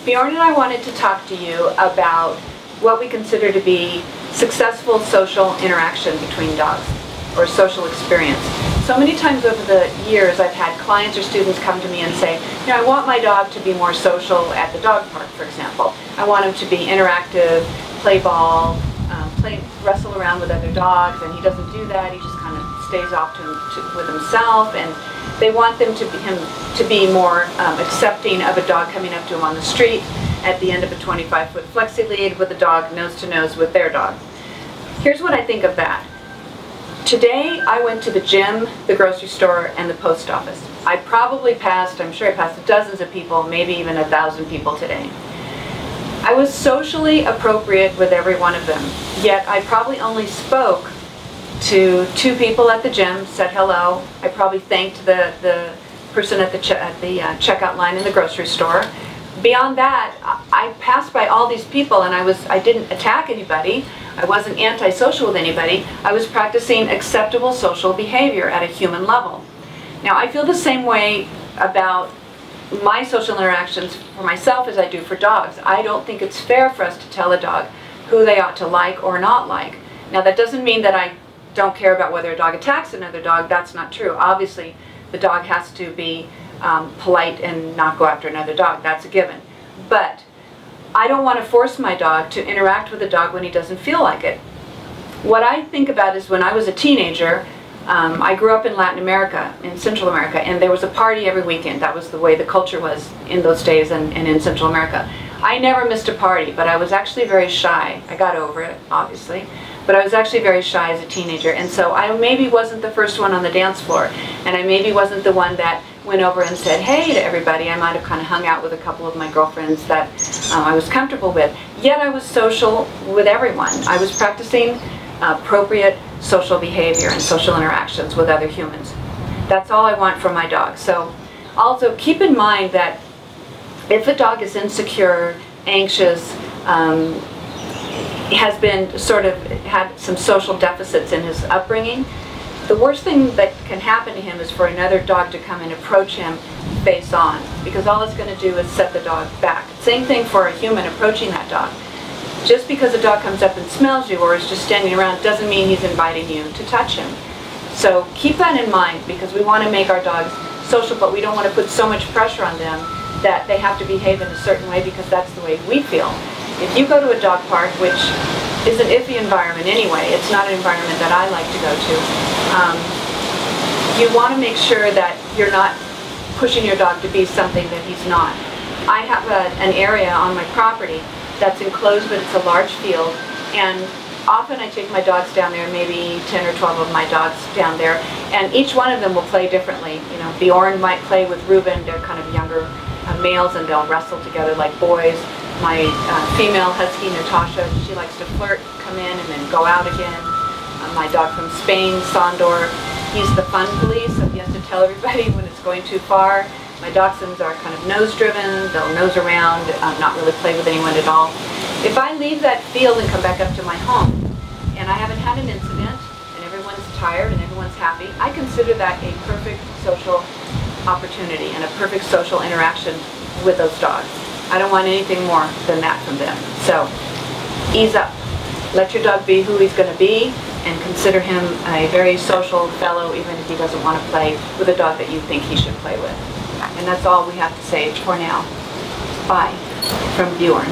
Bjorn and I wanted to talk to you about what we consider to be successful social interaction between dogs, or social experience. So many times over the years I've had clients or students come to me and say, you know, I want my dog to be more social at the dog park, for example. I want him to be interactive, play ball, wrestle around with other dogs, and he doesn't do that. He just kind of stays off with himself, and they want him to be more accepting of a dog coming up to him on the street at the end of a 25-foot flexi lead with a dog nose to nose with their dog. Here's what I think of that. Today I went to the gym, the grocery store, and the post office. I'm sure I passed dozens of people, maybe even 1,000 people today. I was socially appropriate with every one of them, yet I probably only spoke to 2 people at the gym, said hello. I probably thanked the person at the checkout line in the grocery store. Beyond that, I passed by all these people, and I didn't attack anybody. I wasn't antisocial with anybody. I was practicing acceptable social behavior at a human level. Now, I feel the same way about my social interactions for myself as I do for dogs. I don't think it's fair for us to tell a dog who they ought to like or not like. Now, that doesn't mean that I don't care about whether a dog attacks another dog. That's not true. Obviously, the dog has to be polite and not go after another dog. That's a given. But I don't want to force my dog to interact with a dog when he doesn't feel like it. What I think about is when I was a teenager, I grew up in Latin America, in Central America, and there was a party every weekend. That was the way the culture was in those days and in Central America. I never missed a party, but I was actually very shy. I got over it, obviously, but I was actually very shy as a teenager, and so I maybe wasn't the first one on the dance floor, and I maybe wasn't the one that went over and said hey to everybody. I might have kind of hung out with a couple of my girlfriends that I was comfortable with, yet I was social with everyone. I was practicing appropriate social behavior and social interactions with other humans. That's all I want from my dog. So also keep in mind that if a dog is insecure, anxious, has been had some social deficits in his upbringing, the worst thing that can happen to him is for another dog to come and approach him face on, because all it's going to do is set the dog back. Same thing for a human approaching that dog. Just because a dog comes up and smells you or is just standing around doesn't mean he's inviting you to touch him. So keep that in mind, because we want to make our dogs social, but we don't want to put so much pressure on them that they have to behave in a certain way because that's the way we feel. If you go to a dog park, which is an iffy environment anyway, it's not an environment that I like to go to, you want to make sure that you're not pushing your dog to be something that he's not. I have an area on my property that's enclosed, but it's a large field, and often I take my dogs down there, maybe 10 or 12 of my dogs down there, and each one of them will play differently. You know, Bjorn might play with Reuben. They're kind of younger males, and they'll wrestle together like boys. My female husky, Natasha, she likes to flirt, come in, and then go out again. My dog from Spain, Sondor, he's the fun police, so he has to tell everybody when it's going too far. My dachshunds are kind of nose-driven. They'll nose around, not really play with anyone at all. If I leave that field and come back up to my home, and I haven't had an incident, and everyone's tired and everyone's happy, I consider that a perfect social opportunity and a perfect social interaction with those dogs. I don't want anything more than that from them. So ease up. Let your dog be who he's going to be, and consider him a very social fellow, even if he doesn't want to play with a dog that you think he should play with. And that's all we have to say for now. Bye from Bjorn.